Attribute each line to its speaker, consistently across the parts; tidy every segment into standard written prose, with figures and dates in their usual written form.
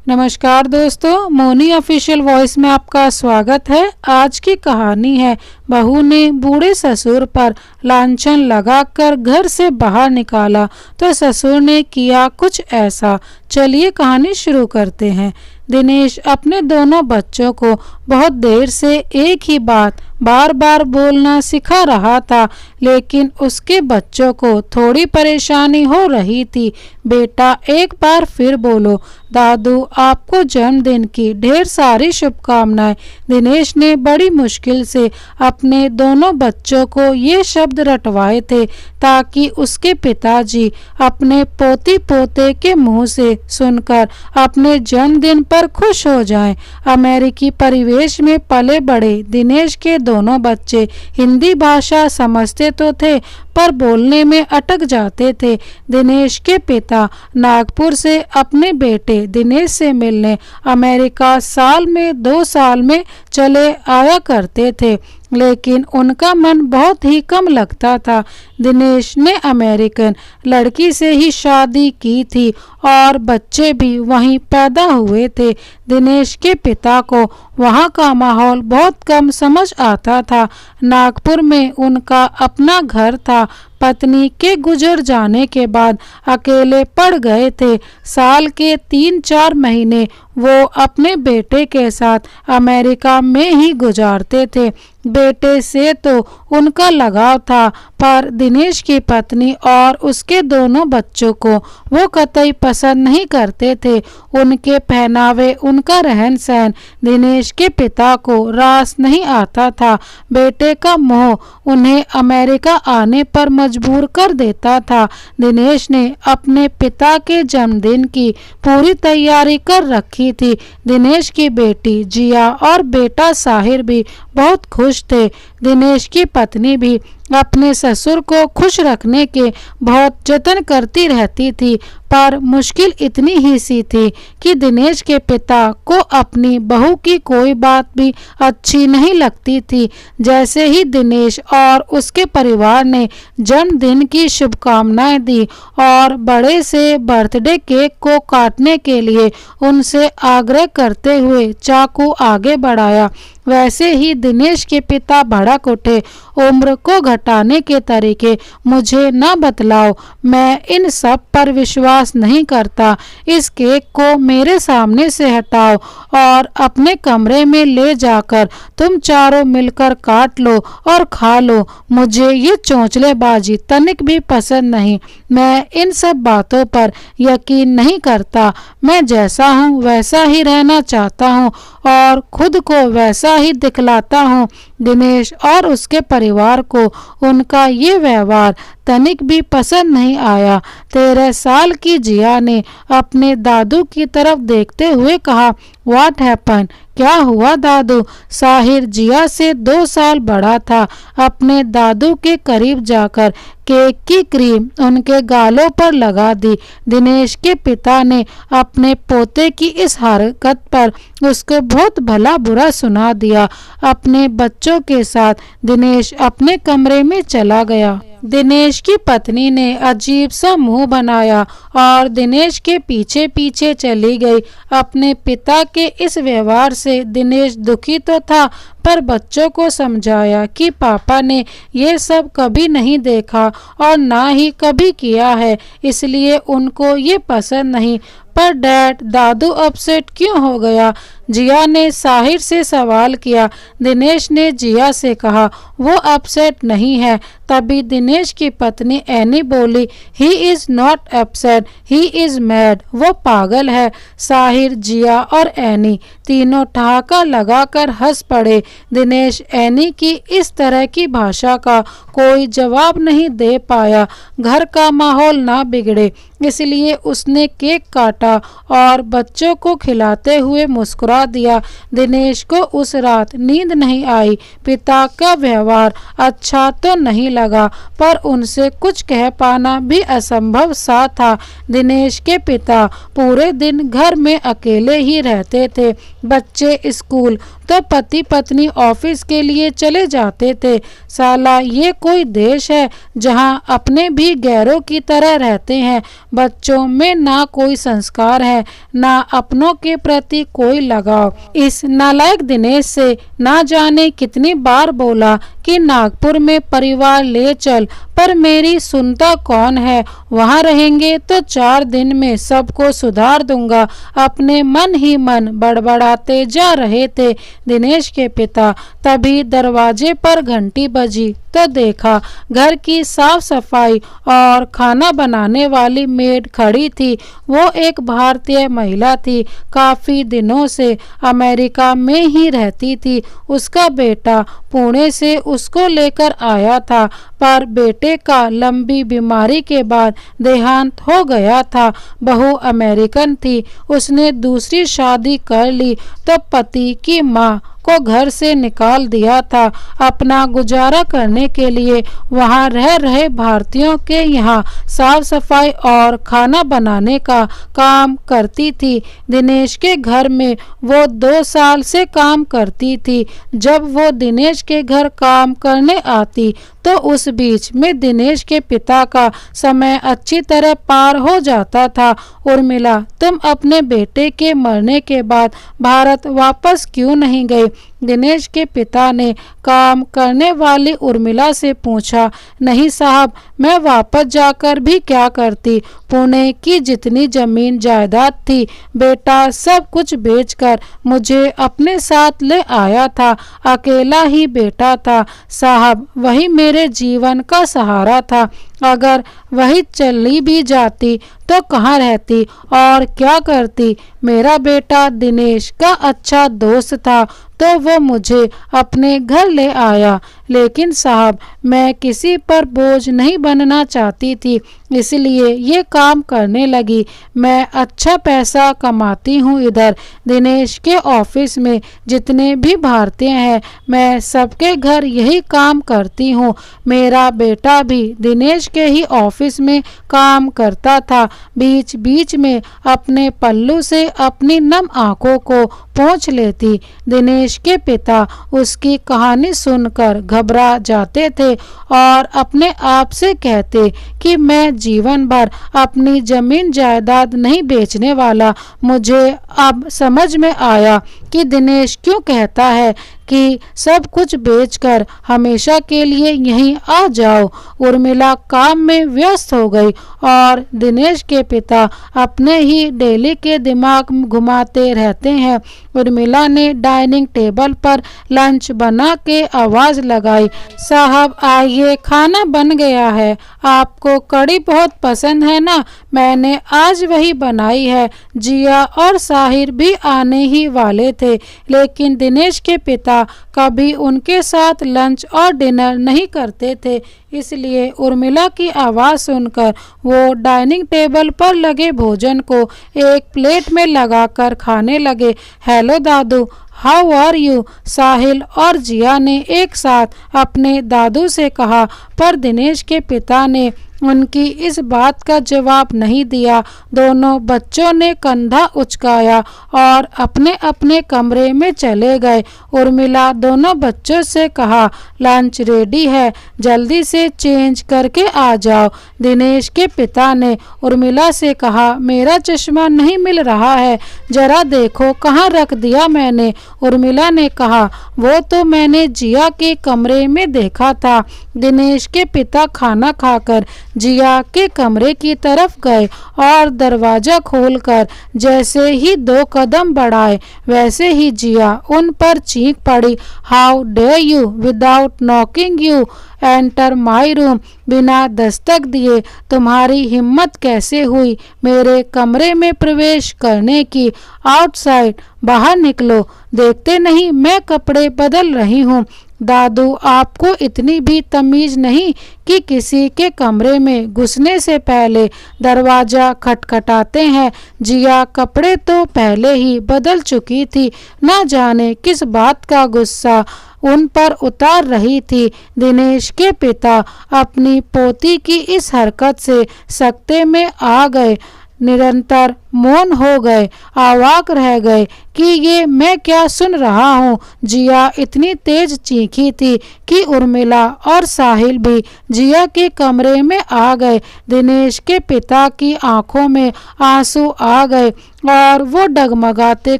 Speaker 1: नमस्कार दोस्तों, Moni official voice में आपका स्वागत है। आज की कहानी है बहू ने बूढ़े ससुर पर लांछन लगाकर घर से बाहर निकाला तो ससुर ने किया कुछ ऐसा। चलिए कहानी शुरू करते हैं। दिनेश अपने दोनों बच्चों को बहुत देर से एक ही बात बार बार बोलना सिखा रहा था, लेकिन उसके बच्चों को थोड़ी परेशानी हो रही थी। बेटा, एक बार फिर बोलो। दादू, आपको जन्मदिन की ढेर सारी शुभकामनाएं। दिनेश ने बड़ी मुश्किल से अपने दोनों बच्चों को ये शब्द रटवाए थे ताकि उसके पिताजी अपने पोती पोते के मुंह से सुनकर अपने जन्मदिन पर खुश हो जाएं। अमेरिकी परिवेश में पले बड़े दिनेश के दोनों बच्चे हिंदी भाषा समझते तो थे पर बोलने में अटक जाते थे। दिनेश के पिता नागपुर से अपने बेटे दिनेश से मिलने अमेरिका साल में 2 साल में चले आया करते थे, लेकिन उनका मन बहुत ही कम लगता था। दिनेश ने अमेरिकन लड़की से ही शादी की थी और बच्चे भी वहीं पैदा हुए थे। दिनेश के पिता को वहाँ का माहौल बहुत कम समझ आता था। नागपुर में उनका अपना घर था। पत्नी के गुजर जाने के बाद अकेले पड़ गए थे। साल के 3-4 महीने वो अपने बेटे के साथ अमेरिका में ही गुजारते थे। बेटे से तो उनका लगाव था, पर दिनेश की पत्नी और उसके दोनों बच्चों को वो कतई पसंद नहीं करते थे। उनके पहनावे, उनका रहन सहन दिनेश के पिता को रास नहीं आता था। बेटे का मोह उन्हें अमेरिका आने पर मजबूर कर देता था। दिनेश ने अपने पिता के जन्मदिन की पूरी तैयारी कर रखी थी। दिनेश की बेटी जिया और बेटा साहिर भी बहुत खुश थे। दिनेश की पत्नी भी अपने ससुर को खुश रखने के बहुत जतन करती रहती थी, पर मुश्किल इतनी ही सी थी कि दिनेश के पिता को अपनी बहू की कोई बात भी अच्छी नहीं लगती थी। जैसे ही दिनेश और उसके परिवार ने जन्मदिन की शुभकामनाएं दी और बड़े से बर्थडे केक को काटने के लिए उनसे आग्रह करते हुए चाकू आगे बढ़ाया, वैसे ही दिनेश के पिता भड़क उठे। उम्र को घटाने के तरीके मुझे न बतलाओ, मैं इन सब पर विश्वास नहीं करता। इस केक को मेरे सामने से हटाओ और अपने कमरे में ले जाकर तुम चारों मिलकर काट लो और खा लो। मुझे ये चोंचलेबाजी तनिक भी पसंद नहीं। मैं इन सब बातों पर यकीन नहीं करता। मैं जैसा हूँ वैसा ही रहना चाहता हूँ और खुद को वैसा ही दिखलाता हूँ। दिनेश और उसके परिवार को उनका ये व्यवहार तनिक भी पसंद नहीं आया। 13 साल की जिया ने अपने दादू की तरफ देखते हुए कहा, व्हाट हैपन? क्या हुआ दादू? साहिर जिया से 2 साल बड़ा था। अपने दादू के करीब जाकर केक की क्रीम उनके गालों पर लगा दी। दिनेश के पिता ने अपने पोते की इस हरकत पर उसको बहुत भला बुरा सुना दिया। अपने बच्चों के साथ दिनेश अपने कमरे में चला गया। दिनेश की पत्नी ने अजीब सा मुंह बनाया और दिनेश के पीछे पीछे चली गई। अपने पिता के इस व्यवहार से दिनेश दुखी तो था, पर बच्चों को समझाया कि पापा ने ये सब कभी नहीं देखा और ना ही कभी किया है, इसलिए उनको ये पसंद नहीं। पर डैड, दादू अपसेट क्यों हो गया? जिया ने साहिर से सवाल किया। दिनेश ने जिया से कहा, वो अपसेट नहीं है। तभी दिनेश की पत्नी एनी बोली, he is not upset, he is mad. वो पागल है। साहिर, जिया और एनी तीनों ठहाका लगाकर हंस पड़े। दिनेश एनी की इस तरह की भाषा का कोई जवाब नहीं दे पाया। घर का माहौल ना बिगड़े इसलिए उसने केक काटा और बच्चों को खिलाते हुए मुस्कुरा दिया। दिनेश को उस रात नींद नहीं आई। पिता का व्यवहार अच्छा तो नहीं लगा, पर उनसे कुछ कह पाना भी असंभव सा था। दिनेश के पिता पूरे दिन घर में अकेले ही रहते थे। बच्चे स्कूल तो पति पत्नी ऑफिस के लिए चले जाते थे। साला ये कोई देश है जहाँ अपने भी गैरों की तरह रहते हैं। बच्चों में ना कोई संस्कार है, ना अपनों के प्रति कोई लगाव। इस नालायक दिनेश से ना जाने कितनी बार बोला कि नागपुर में परिवार ले चल, पर मेरी सुनता कौन है। वहाँ रहेंगे तो 4 दिन में सबको सुधार दूंगा, अपने मन ही मन बड़बड़ाते जा रहे थे दिनेश के पिता। तभी दरवाजे पर घंटी बजी तो देखा घर की साफ सफाई और खाना बनाने वाली मेड खड़ी थी। वो एक भारतीय महिला थी, काफी दिनों से अमेरिका में ही रहती थी। उसका बेटा पुणे से उसको लेकर आया था, पर बेटे का लंबी बीमारी के बाद देहांत हो गया था। बहू अमेरिकन थी, उसने दूसरी शादी कर ली तो पति की माँ को घर से निकाल दिया था। अपना गुजारा करने के लिए वहां रह रहे भारतीयों के यहाँ साफ सफाई और खाना बनाने का काम करती थी। दिनेश के घर में वो 2 साल से काम करती थी। जब वो दिनेश के घर काम करने आती तो उस बीच में दिनेश के पिता का समय अच्छी तरह पार हो जाता था। उर्मिला, तुम अपने बेटे के मरने के बाद भारत वापस क्यों नहीं गई? दिनेश के पिता ने काम करने वाली उर्मिला से पूछा। नहीं साहब, मैं वापस जाकर भी क्या करती। पुणे की जितनी जमीन जायदाद थी, बेटा सब कुछ बेचकर मुझे अपने साथ ले आया था। अकेला ही बेटा था साहब, वही मेरे जीवन का सहारा था। अगर वही चली भी जाती तो कहाँ रहती और क्या करती। मेरा बेटा दिनेश का अच्छा दोस्त था तो वो मुझे अपने घर ले आया। लेकिन साहब, मैं किसी पर बोझ नहीं बनना चाहती थी, इसलिए ये काम करने लगी। मैं अच्छा पैसा कमाती हूँ इधर। दिनेश के ऑफिस में जितने भी भारतीय हैं, मैं सबके घर यही काम करती हूँ। मेरा बेटा भी दिनेश के ही ऑफिस में काम करता था। बीच बीच में अपने पल्लू से अपनी नम आंखों को पोंछ लेती। दिनेश के पिता उसकी कहानी सुनकर घबरा जाते थे और अपने आप से कहते कि मैं जीवन भर अपनी जमीन जायदाद नहीं बेचने वाला। मुझे अब समझ में आया कि दिनेश क्यों कहता है कि सब कुछ बेचकर हमेशा के लिए यहीं आ जाओ। उर्मिला काम में व्यस्त हो गई और दिनेश के पिता अपने ही डेली के दिमाग घुमाते रहते हैं। उर्मिला ने डाइनिंग टेबल पर लंच बना के आवाज लगाई। साहब आइए, खाना बन गया है। आपको कड़ी बहुत पसंद है ना? मैंने आज वही बनाई है। जिया और साहिर भी आने ही वाले थे, लेकिन दिनेश के पिता कभी उनके साथ लंच और डिनर नहीं करते थे, इसलिए उर्मिला की आवाज़ सुनकर वो डाइनिंग टेबल पर लगे भोजन को एक प्लेट में लगाकर खाने लगे। हेलो दादू, हाउ आर यू? साहिल और जिया ने एक साथ अपने दादू से कहा, पर दिनेश के पिता ने उनकी इस बात का जवाब नहीं दिया। दोनों बच्चों ने कंधा उचकाया और अपने अपने कमरे में चले गए। उर्मिला दोनों बच्चों से कहा, लंच रेडी है, जल्दी से चेंज करके आ जाओ। दिनेश के पिता ने उर्मिला से कहा, मेरा चश्मा नहीं मिल रहा है, जरा देखो कहाँ रख दिया मैंने। उर्मिला ने कहा, वो तो मैंने जिया के कमरे में देखा था। दिनेश के पिता खाना खाकर जिया के कमरे की तरफ गए और दरवाजा खोलकर जैसे ही 2 कदम बढ़ाए, वैसे ही जिया उन पर चीख पड़ी, how dare you without knocking you enter my room? बिना दस्तक दिए तुम्हारी हिम्मत कैसे हुई मेरे कमरे में प्रवेश करने की? आउटसाइड, बाहर निकलो, देखते नहीं मैं कपड़े बदल रही हूँ। दादू, आपको इतनी भी तमीज नहीं कि किसी के कमरे में घुसने से पहले दरवाजा खटखटाते हैं। जिया कपड़े तो पहले ही बदल चुकी थी, न जाने किस बात का गुस्सा उन पर उतार रही थी। दिनेश के पिता अपनी पोती की इस हरकत से सख्ते में आ गए। निरंतर मौन हो गए, अवाक रह गए कि ये मैं क्या सुन रहा हूँ। जिया इतनी तेज चीखी थी कि उर्मिला और साहिल भी जिया के कमरे में आ गए। दिनेश के पिता की आंखों में आंसू आ गए और वो डगमगाते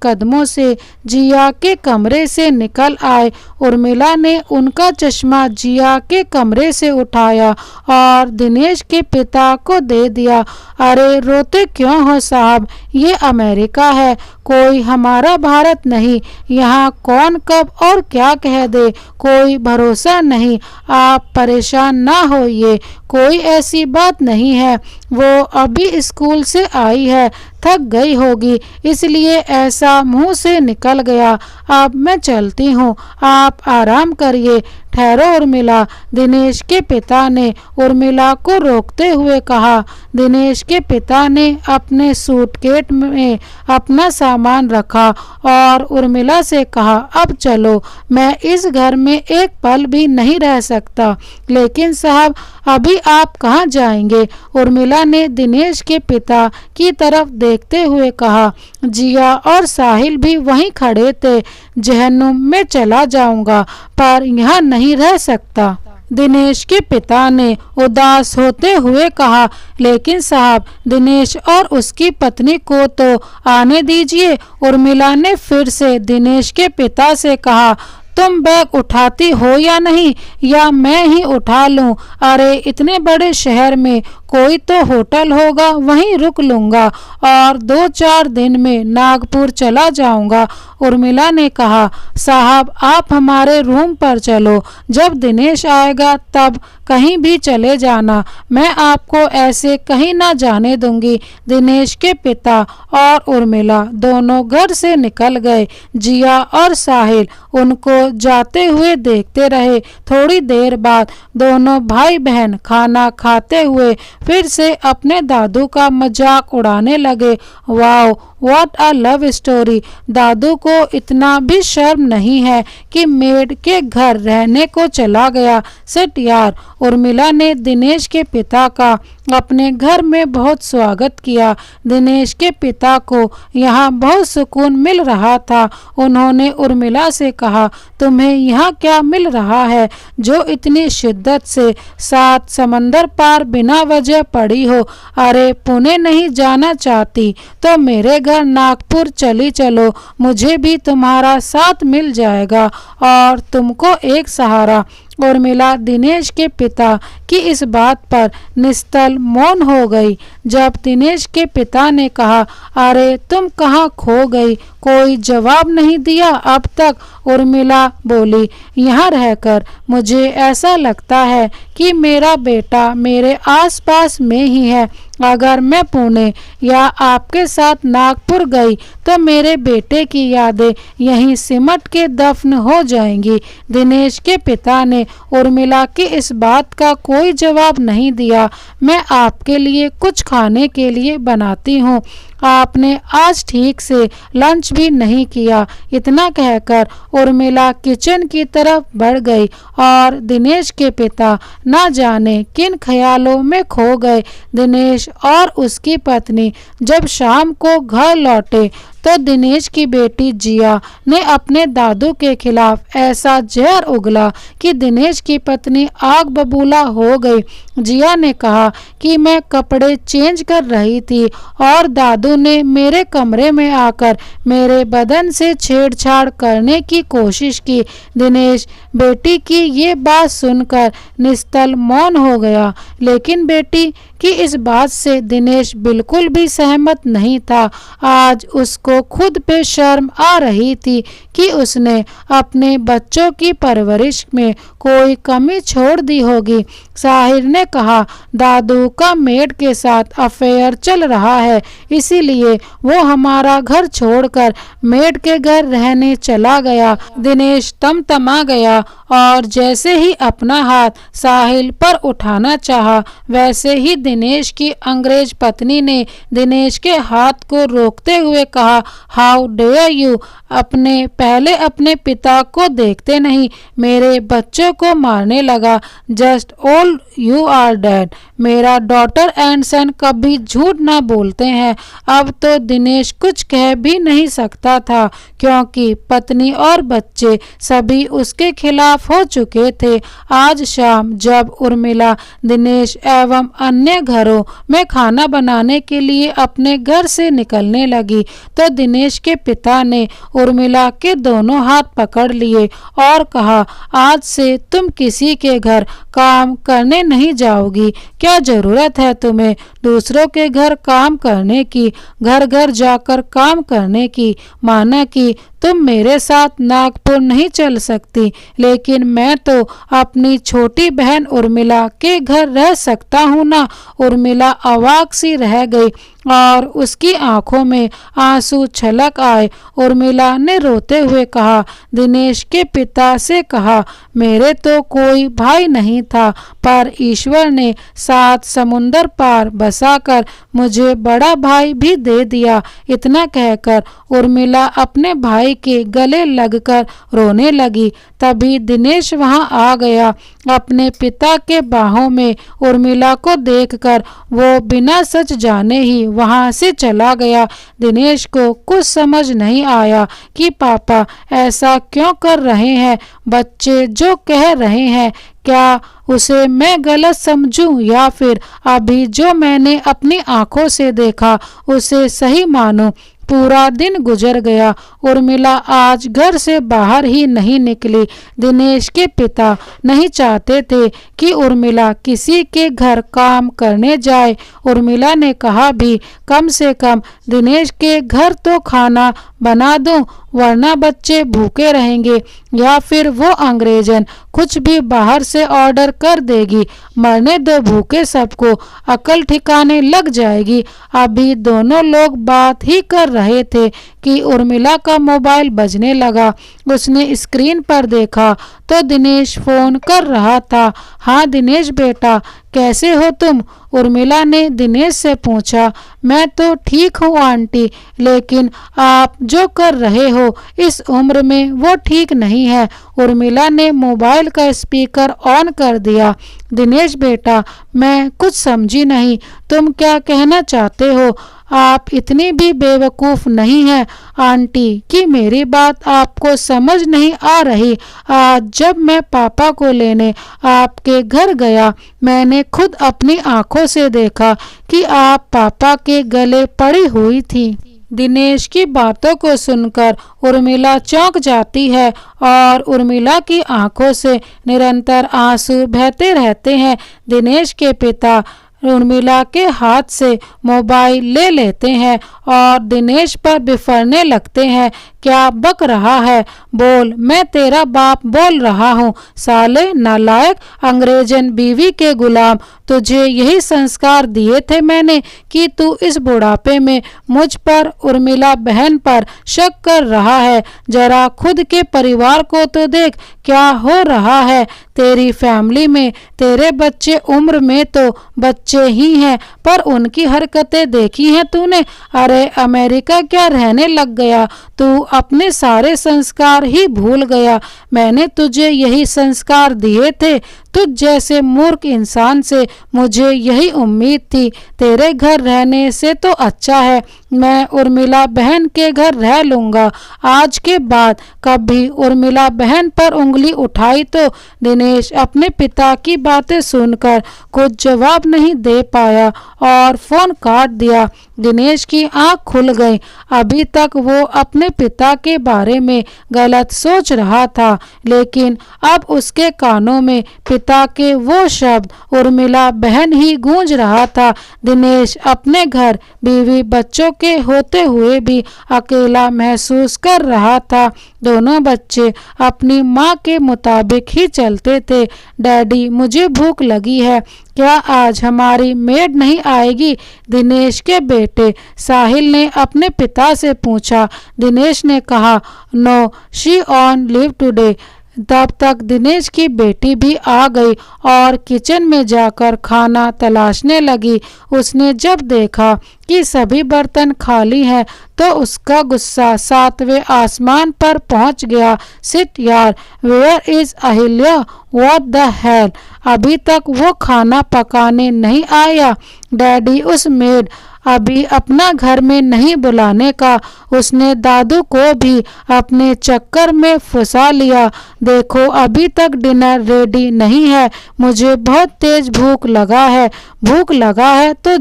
Speaker 1: कदमों से जिया के कमरे से निकल आए। उर्मिला ने उनका चश्मा जिया के कमरे से उठाया और दिनेश के पिता को दे दिया। अरे रोते क्यों हो साहब, ये अमेरिका है, कोई हमारा भारत नहीं। यहाँ कौन कब और क्या कह दे कोई भरोसा नहीं। आप परेशान ना होइए, कोई ऐसी बात नहीं है। वो अभी स्कूल से आई है, थक गई होगी इसलिए ऐसा मुंह से निकल गया। अब मैं चलती हूँ, आप आराम करिए। ठहरो उर्मिला, दिनेश के पिता ने उर्मिला को रोकते हुए कहा। दिनेश के पिता ने अपने सूटकेस में अपना सामान रखा और उर्मिला से कहा, अब चलो, मैं इस घर में एक पल भी नहीं रह सकता। लेकिन साहब, अभी आप कहाँ जाएंगे? उर्मिला ने दिनेश के पिता की तरफ देखते हुए कहा। जिया और साहिल भी वहीं खड़े थे। जहन्नुम में चला जाऊंगा पर यहाँ नहीं रह सकता, दिनेश के पिता ने उदास होते हुए कहा। लेकिन साहब, दिनेश और उसकी पत्नी को तो आने दीजिए। उर्मिला ने फिर से दिनेश के पिता से कहा, तुम बैग उठाती हो या नहीं, या मैं ही उठा लूं? अरे इतने बड़े शहर में कोई तो होटल होगा, वहीं रुक लूंगा और 2-4 दिन में नागपुर चला जाऊंगा। उर्मिला ने कहा, साहब आप हमारे रूम पर चलो, जब दिनेश आएगा तब कहीं भी चले जाना, मैं आपको ऐसे कहीं ना जाने दूंगी। दिनेश के पिता और उर्मिला दोनों घर से निकल गए। जिया और साहिल उनको जाते हुए देखते रहे। थोड़ी देर बाद दोनों भाई बहन खाना खाते हुए फिर से अपने दादू का मजाक उड़ाने लगे। Wow, what a love story. दादू को इतना भी शर्म नहीं है कि मेड के घर रहने को चला गया। सेट यार। उर्मिला ने दिनेश के पिता का अपने घर में बहुत स्वागत किया। दिनेश के पिता को यहाँ बहुत सुकून मिल रहा था। उन्होंने उर्मिला से कहा, तुम्हें यहाँ क्या मिल रहा है जो इतनी शिद्दत से 7 समंदर पार बिना वजह पड़ी हो? अरे पुणे नहीं जाना चाहती तो मेरे घर नागपुर चली चलो, मुझे भी तुम्हारा साथ मिल जाएगा और तुमको एक सहारा। उर्मिला दिनेश के पिता की इस बात पर निस्तल मौन हो गई। जब दिनेश के पिता ने कहा, अरे तुम कहाँ खो गई, कोई जवाब नहीं दिया अब तक। उर्मिला बोली, यहाँ रहकर मुझे ऐसा लगता है कि मेरा बेटा मेरे आसपास में ही है। अगर मैं पुणे या आपके साथ नागपुर गई तो मेरे बेटे की यादें यहीं सिमट के दफन हो जाएंगी। दिनेश के पिता ने उर्मिला की इस बात का कोई जवाब नहीं दिया। मैं आपके लिए कुछ खाने के लिए बनाती हूँ, आपने आज ठीक से लंच भी नहीं किया। इतना कहकर उर्मिला किचन की तरफ बढ़ गई और दिनेश के पिता न जाने किन ख्यालों में खो गए। दिनेश और उसकी पत्नी जब शाम को घर लौटे तो दिनेश की बेटी जिया ने अपने दादू के खिलाफ ऐसा जहर उगला कि दिनेश की पत्नी आग बबूला हो गई। जिया ने कहा कि मैं कपड़े चेंज कर रही थी और दादू ने मेरे कमरे में आकर मेरे बदन से छेड़छाड़ करने की कोशिश की। दिनेश बेटी की ये बात सुनकर निस्तल मौन हो गया। लेकिन बेटी की इस बात से दिनेश बिल्कुल भी सहमत नहीं था। आज उसको खुद पे शर्म आ रही थी कि उसने अपने बच्चों की परवरिश में कोई कमी छोड़ दी होगी। साहिर ने कहा, दादू का मेड के साथ अफेयर चल रहा है, इसीलिए वो हमारा घर छोड़कर मेड के घर रहने चला गया। दिनेश तमा गया और जैसे ही अपना हाथ साहिल पर उठाना चाहा, वैसे ही दिनेश की अंग्रेज पत्नी ने दिनेश के हाथ को रोकते हुए कहा, हाउ डेयर यू, पहले अपने पिता को देखते नहीं, मेरे बच्चों को मारने लगा। Just all you are dad. मेरा डॉटर एंड सन कभी झूठ ना बोलते हैं। अब तो दिनेश कुछ कह भी नहीं सकता था क्योंकि पत्नी और बच्चे सभी उसके खिलाफ हो चुके थे। आज शाम जब उर्मिला दिनेश एवं अन्य घरों में खाना बनाने के लिए अपने घर से निकलने लगी तो दिनेश के पिता ने उर्मिला के दोनों हाथ पकड़ लिए और कहा, आज से तुम किसी के घर काम करने नहीं जाओगी। क्या जरूरत है तुम्हें दूसरों के घर काम करने की, घर घर जाकर काम करने की। माना कि तुम मेरे साथ नागपुर नहीं चल सकती, लेकिन मैं तो अपनी छोटी बहन उर्मिला के घर रह सकता हूँ ना। उर्मिला अवाक सी रह गई और उसकी आंखों में आंसू छलक आए। उर्मिला ने रोते हुए कहा, दिनेश के पिता से कहा, मेरे तो कोई भाई नहीं था, पर ईश्वर ने 7 समुंदर पार बसाकर मुझे बड़ा भाई भी दे दिया। इतना कहकर उर्मिला अपने भाई के गले लगकर रोने लगी। तभी दिनेश वहां आ गया। अपने पिता के बाहों में उर्मिला को देखकर वो बिना सच जाने ही वहां से चला गया। दिनेश को कुछ समझ नहीं आया कि पापा ऐसा क्यों कर रहे हैं। बच्चे जो कह रहे हैं क्या उसे मैं गलत समझूं या फिर अभी जो मैंने अपनी आंखों से देखा उसे सही मानूं। पूरा दिन गुजर गया। उर्मिला आज घर से बाहर ही नहीं निकली। दिनेश के पिता नहीं चाहते थे कि उर्मिला किसी के घर काम करने जाए। उर्मिला ने कहा भी कम से कम दिनेश के घर तो खाना बना दूं, वरना बच्चे भूखे रहेंगे या फिर वो अंग्रेजन कुछ भी बाहर से ऑर्डर कर देगी। मरने दो भूखे सबको, अकल ठिकाने लग जाएगी। अभी दोनों लोग बात ही कर रहे थे कि उर्मिला का मोबाइल बजने लगा। उसने स्क्रीन पर देखा तो दिनेश फोन कर रहा था। हाँ दिनेश बेटा, कैसे हो तुम? उर्मिला ने दिनेश से पूछा। मैं तो ठीक हूँ आंटी, लेकिन आप जो कर रहे हो इस उम्र में वो ठीक नहीं है। उर्मिला ने मोबाइल का स्पीकर ऑन कर दिया। दिनेश बेटा, मैं कुछ समझी नहीं, तुम क्या कहना चाहते हो? आप इतनी भी बेवकूफ़ नहीं हैं आंटी कि मेरी बात आपको समझ नहीं आ रही। आज जब मैं पापा को लेने आपके घर गया, मैंने खुद अपनी आंखों से देखा कि आप पापा के गले पड़ी हुई थी। दिनेश की बातों को सुनकर उर्मिला चौंक जाती है और उर्मिला की आंखों से निरंतर आंसू बहते रहते हैं। दिनेश के पिता उर्मिला के हाथ से मोबाइल ले लेते हैं और दिनेश पर बिफरने लगते हैं। क्या बक रहा है? बोल, मैं तेरा बाप बोल रहा हूँ। साले नालायक अंग्रेजन बीवी के गुलाम, तुझे यही संस्कार दिए थे मैंने कि तू इस बुढ़ापे में मुझ पर, उर्मिला बहन पर शक कर रहा है। जरा खुद के परिवार को तो देख क्या हो रहा है तेरी फैमिली में। तेरे बच्चे उम्र में तो बच्चे ही हैं, पर उनकी हरकतें देखी हैं तूने? अरे अमेरिका क्या रहने लग गया? तू अपने सारे संस्कार ही भूल गया। मैंने तुझे यही संस्कार दिए थे। तुझ जैसे मूर्ख इंसान से मुझे यही उम्मीद थी। तेरे घर रहने से तो अच्छा है मैं उर्मिला बहन के घर रह लूँगा। आज के बाद कभी उर्मिला बहन पर उंगली उठाई तो दिनेश अपने पिता की बातें सुनकर कुछ जवाब नहीं दे पाया और फोन काट दिया। दिनेश की आंख खुल गई। अभी तक वो अपने पिता के बारे में गलत सोच रहा था, लेकिन अब उसके कानों में पिता के वो शब्द उर्मिला बहन ही गूंज रहा था। दिनेश अपने घर बीवी बच्चों के होते हुए भी अकेला महसूस कर रहा था। दोनों बच्चे अपनी माँ के मुताबिक ही चलते थे। डैडी, मुझे भूख लगी है, क्या आज हमारी मेड नहीं आएगी? दिनेश के बेटे साहिल ने अपने पिता से पूछा। दिनेश ने कहा, no, she on leave today. तब तक दिनेश की बेटी भी आ गई और किचन में जाकर खाना तलाशने लगी। उसने जब देखा कि सभी बर्तन खाली हैं तो उसका गुस्सा 7वें आसमान पर पहुंच गया। सिट यार, where is Ahilya? What the hell? अभी तक वो खाना पकाने नहीं आया? डैडी उस मेड अभी अपना घर में नहीं बुलाने का। उसने दादू को भी अपने चक्कर में फंसा लिया। देखो अभी तक डिनर रेडी नहीं है, मुझे बहुत तेज भूख लगा है। भूख लगा है तो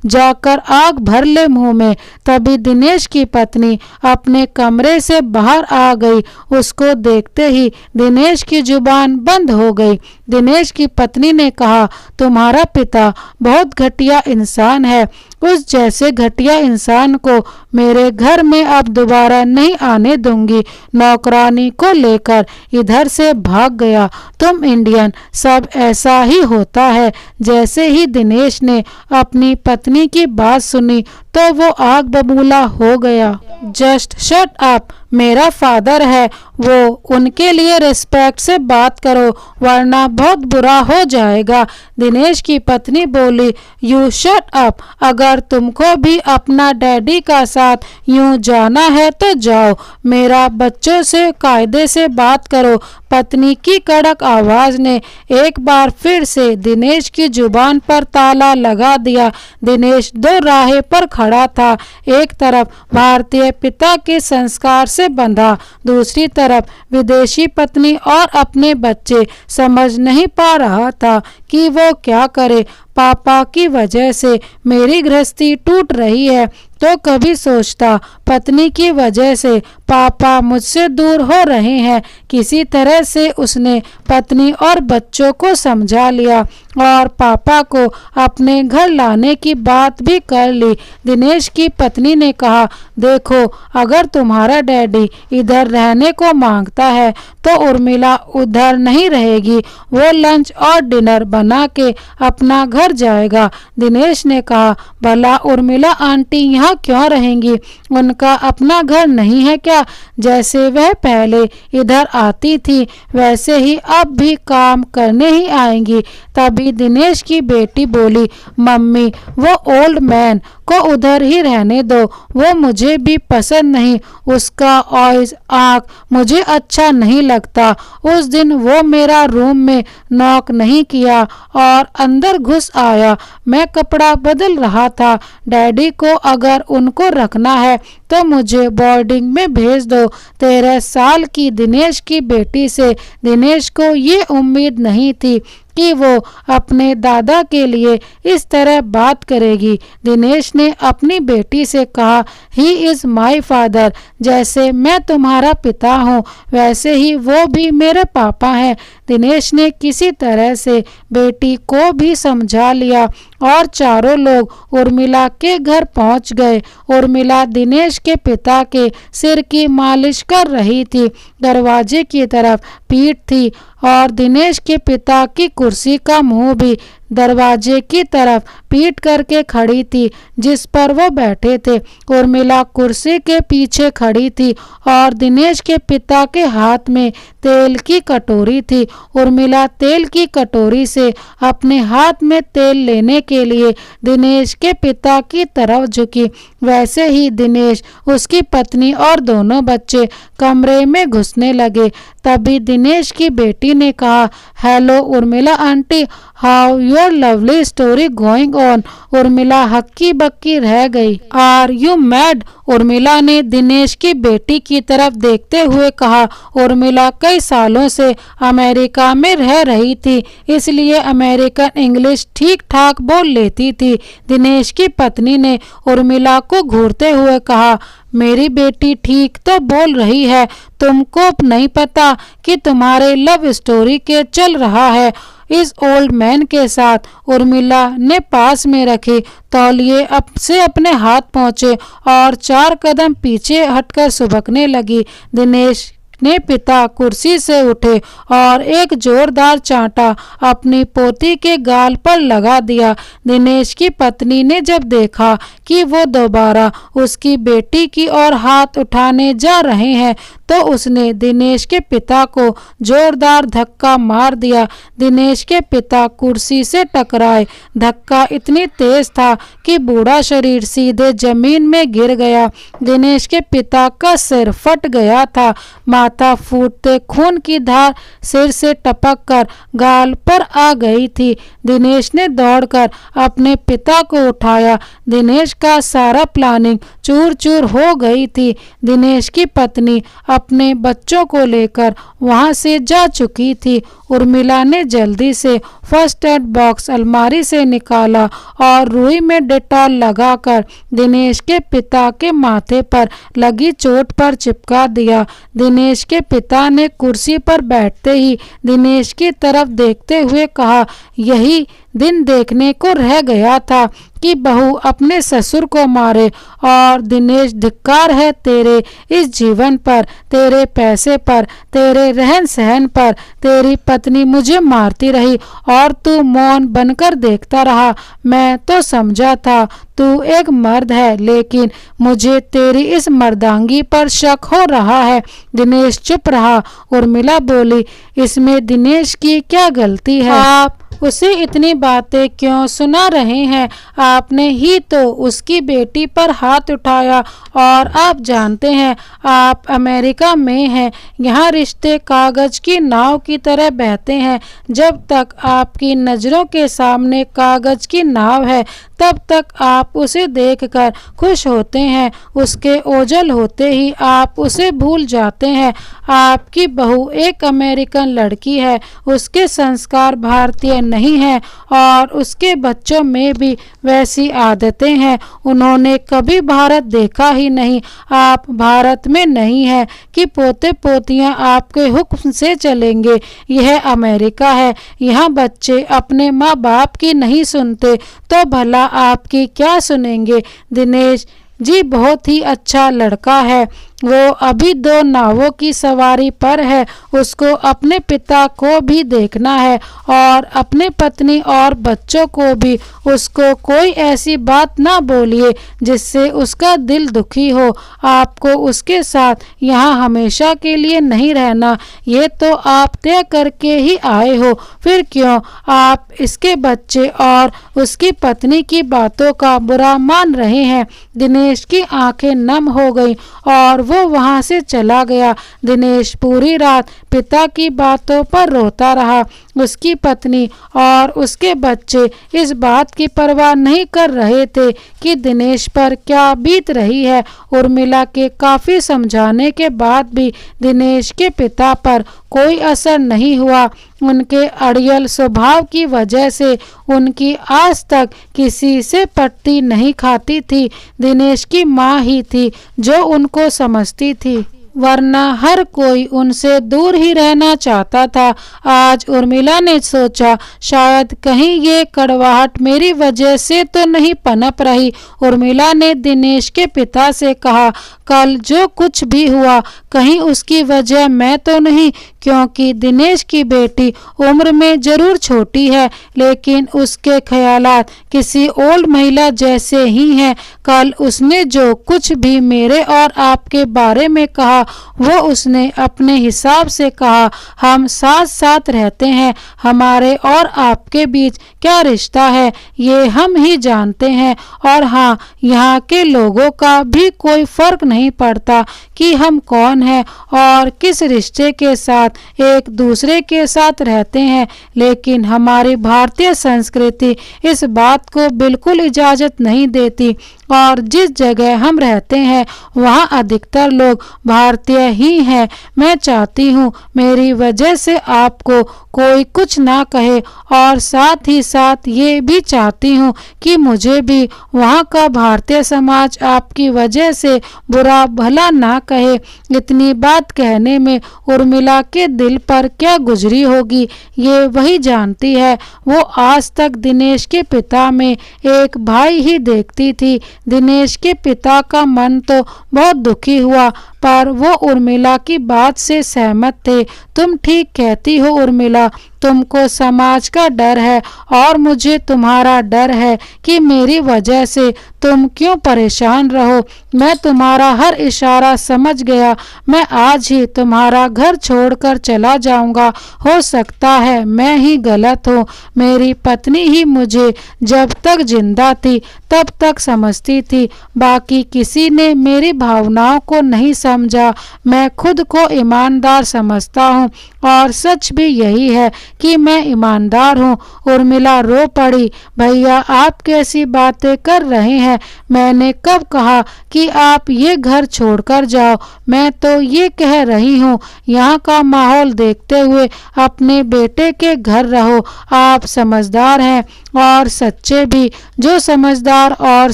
Speaker 1: जाकर आग भर ले मुंह में। तभी दिनेश की पत्नी अपने कमरे से बाहर आ गई। उसको देखते ही दिनेश की जुबान बंद हो गई। दिनेश की पत्नी ने कहा, तुम्हारा पिता बहुत घटिया इंसान है। उस जैसे घटिया इंसान को मेरे घर में अब दोबारा नहीं आने दूंगी। नौकरानी को लेकर इधर से भाग गया। तुम इंडियन, सब ऐसा ही होता है। जैसे ही दिनेश ने अपनी पत्नी की बात सुनी तो वो आग बबूला हो गया। जस्ट शट अप, मेरा फादर है वो, उनके लिए रिस्पेक्ट से बात करो वरना बहुत बुरा हो जाएगा। दिनेश की पत्नी बोली, यू शट अप, अगर तुमको भी अपना डैडी का साथ यूं जाना है तो जाओ, मेरा बच्चों से कायदे से बात करो। पत्नी की कड़क आवाज ने एक बार फिर से दिनेश की जुबान पर ताला लगा दिया। दिनेश दो राहे पर खड़ा था। एक तरफ भारतीय पिता के संस्कार से बंधा, दूसरी तरफ विदेशी पत्नी और अपने बच्चे। समझ नहीं पा रहा था कि वो क्या करे। पापा की वजह से मेरी गृहस्थी टूट रही है तो कभी सोचता पत्नी की वजह से पापा मुझसे दूर हो रहे हैं। किसी तरह से उसने पत्नी और बच्चों को समझा लिया और पापा को अपने घर लाने की बात भी कर ली। दिनेश की पत्नी ने कहा, देखो अगर तुम्हारा डैडी इधर रहने को मांगता है तो उर्मिला उधर नहीं रहेगी, वो लंच और डिनर बना के अपना घर जाएगा। दिनेश ने कहा, भला उर्मिला आंटी यहाँ क्यों रहेंगी? उनका अपना घर नहीं है क्या? जैसे वह पहले इधर आती थी वैसे ही अब भी काम करने ही आएंगी। तभी दिनेश की बेटी बोली, मम्मी वो ओल्ड मैन को उधर ही रहने दो, वो मुझे भी पसंद नहीं, उसका ऑयज आँख मुझे अच्छा नहीं लगता। उस दिन वो मेरा रूम में नॉक नहीं किया और अंदर घुस आया। मैं कपड़ा बदल रहा था। डैडी को अगर उनको रखना है तो मुझे बोर्डिंग में भेज दो। 13 साल की दिनेश की बेटी से दिनेश को ये उम्मीद नहीं थी कि वो अपने दादा के लिए इस तरह बात करेगी। दिनेश ने अपनी बेटी से कहा, ही इज़ माई फादर, जैसे मैं तुम्हारा पिता हूँ वैसे ही वो भी मेरे पापा हैं। दिनेश ने किसी तरह से बेटी को भी समझा लिया और चारों लोग उर्मिला के घर पहुंच गए। उर्मिला दिनेश के पिता के सिर की मालिश कर रही थी। दरवाजे की तरफ पीठ थी और दिनेश के पिता की कुर्सी का मुंह भी दरवाजे की तरफ पीठ करके खड़ी थी जिस पर वो बैठे थे। उर्मिला कुर्सी के पीछे खड़ी थी और दिनेश के पिता के हाथ में तेल की कटोरी थी। उर्मिला तेल की कटोरी से अपने हाथ में तेल लेने के लिए दिनेश के पिता की तरफ झुकी। वैसे ही दिनेश, उसकी पत्नी और दोनों बच्चे कमरे में घुसने लगे। तभी दिनेश की बेटी ने कहा, hello Urmila aunty, how your lovely story going on? Urmila हक्की बक्की रह गई। Are you mad? उर्मिला ने दिनेश की बेटी की तरफ देखते हुए कहा। उर्मिला कई सालों से अमेरिका में रह रही थी, इसलिए अमेरिकन इंग्लिश ठीक ठाक बोल लेती थी। दिनेश की पत्नी ने उर्मिला को घूरते हुए कहा, मेरी बेटी ठीक तो बोल रही है, तुमको नहीं पता कि तुम्हारे लव स्टोरी के चल रहा है इस ओल्ड मैन के साथ। उर्मिला ने पास में रखे तौलिए से अपने हाथ पहुंचे और 4 कदम पीछे हटकर सुबकने लगी। दिनेश अपने पिता कुर्सी से उठे और एक जोरदार चांटा अपनी पोती के गाल पर लगा दिया। दिनेश की पत्नी ने जब देखा कि वो दोबारा उसकी बेटी की ओर हाथ उठाने जा रहे हैं तो उसने दिनेश के पिता को जोरदार धक्का मार दिया। दिनेश के पिता कुर्सी से टकराए। धक्का इतनी तेज था कि बूढ़ा शरीर सीधे जमीन में गिर गया। दिनेश के पिता का सिर फट गया था। माथा फूटते खून की धार सिर से टपक कर गाल पर आ गई थी। दिनेश ने दौड़कर अपने पिता को उठाया। दिनेश का सारा प्लानिंग चूर चूर हो गई थी। दिनेश की पत्नी अपने बच्चों को लेकर वहां से जा चुकी थी। उर्मिला ने जल्दी से फर्स्ट एड बॉक्स अलमारी से निकाला और रुई में डेटॉल लगाकर दिनेश के पिता के माथे पर लगी चोट पर चिपका दिया। दिनेश के पिता ने कुर्सी पर बैठते ही दिनेश की तरफ देखते हुए कहा, यही दिन देखने को रह गया था कि बहू अपने ससुर को मारे। और दिनेश, धिक्कार है तेरे इस जीवन पर, तेरे पैसे पर, तेरे रहन सहन पर। तेरी पत्नी मुझे मारती रही और तू मौन बनकर देखता रहा। मैं तो समझा था तू एक मर्द है, लेकिन मुझे तेरी इस मर्दांगी पर शक हो रहा है। दिनेश चुप रहा। उर्मिला बोली, इसमें दिनेश की क्या गलती है? आप उसे इतनी बातें क्यों सुना रहे हैं? आपने ही तो उसकी बेटी पर हाथ उठाया और आप जानते हैं आप अमेरिका में हैं। यहाँ रिश्ते कागज की नाव की तरह बहते हैं। जब तक आपकी नज़रों के सामने कागज की नाव है तब तक आप उसे देखकर खुश होते हैं। उसके ओझल होते ही आप उसे भूल जाते हैं। आपकी बहू एक अमेरिकन लड़की है, उसके संस्कार भारतीय नहीं हैं और उसके बच्चों में भी वैसी आदतें हैं। उन्होंने कभी भारत देखा ही नहीं। आप भारत में नहीं है कि पोते पोतियां आपके हुक्म से चलेंगे। यह अमेरिका है। यहाँ बच्चे अपने माँ बाप की नहीं सुनते तो भला आपकी क्या सुनेंगे? दिनेश जी बहुत ही अच्छा लड़का है। वो अभी 2 नावों की सवारी पर है। उसको अपने पिता को भी देखना है और अपने पत्नी और बच्चों को भी। उसको कोई ऐसी बात ना बोलिए जिससे उसका दिल दुखी हो। आपको उसके साथ यहाँ हमेशा के लिए नहीं रहना, ये तो आप तय करके ही आए हो। फिर क्यों आप इसके बच्चे और उसकी पत्नी की बातों का बुरा मान रहे हैं? दिनेश की आंखें नम हो गईं और वो वहां से चला गया। दिनेश पूरी रात पिता की बातों पर रोता रहा। उसकी पत्नी और उसके बच्चे इस बात की परवाह नहीं कर रहे थे कि दिनेश पर क्या बीत रही है। उर्मिला के काफी समझाने के बाद भी दिनेश के पिता पर कोई असर नहीं हुआ। उनके अड़ियल स्वभाव की वजह से उनकी आज तक किसी से पटती नहीं खाती थी। दिनेश की माँ ही थी जो उनको समझती थी, वरना हर कोई उनसे दूर ही रहना चाहता था। आज उर्मिला ने सोचा शायद कहीं ये कड़वाहट मेरी वजह से तो नहीं पनप रही। उर्मिला ने दिनेश के पिता से कहा, कल जो कुछ भी हुआ कहीं उसकी वजह मैं तो नहीं, क्योंकि दिनेश की बेटी उम्र में जरूर छोटी है लेकिन उसके ख्यालात किसी ओल्ड महिला जैसे ही हैं। कल उसने जो कुछ भी मेरे और आपके बारे में कहा वो उसने अपने हिसाब से कहा। हम साथ साथ रहते हैं, हमारे और आपके बीच क्या रिश्ता है ये हम ही जानते हैं। और हाँ, यहाँ के लोगों का भी कोई फर्क नहीं पड़ता कि हम कौन हैं और किस रिश्ते के साथ एक दूसरे के साथ रहते हैं, लेकिन हमारी भारतीय संस्कृति इस बात को बिल्कुल इजाज़त नहीं देती और जिस जगह हम रहते हैं वहाँ अधिकतर लोग भारतीय ही हैं। मैं चाहती हूँ मेरी वजह से आपको कोई कुछ ना कहे और साथ ही साथ ये भी चाहती हूँ कि मुझे भी वहाँ का भारतीय समाज आपकी वजह से बुरा भला ना कहे। इतनी बात कहने में उर्मिला के दिल पर क्या गुजरी होगी ये वही जानती है। वो आज तक दिनेश के पिता में एक भाई ही देखती थी। दिनेश के पिता का मन तो बहुत दुखी हुआ पर वो उर्मिला की बात से सहमत थे। तुम ठीक कहती हो उर्मिला, तुमको समाज का डर है और मुझे तुम्हारा डर है कि मेरी वजह से तुम क्यों परेशान रहो। मैं तुम्हारा हर इशारा समझ गया। मैं आज ही तुम्हारा घर छोड़कर चला जाऊंगा। हो सकता है मैं ही गलत हूँ। मेरी पत्नी ही मुझे जब तक जिंदा थी तब तक समझती थी, बाकी किसी ने मेरी भावनाओं को नहीं समझा। मैं खुद को ईमानदार समझता हूँ और सच भी यही है कि मैं ईमानदार हूँ। उर्मिला रो पड़ी। भैया आप कैसी बातें कर रहे हैं? मैंने कब कहा कि आप ये घर छोड़कर जाओ? मैं तो ये कह रही हूँ यहाँ का माहौल देखते हुए अपने बेटे के घर रहो। आप समझदार हैं और सच्चे भी। जो समझदार और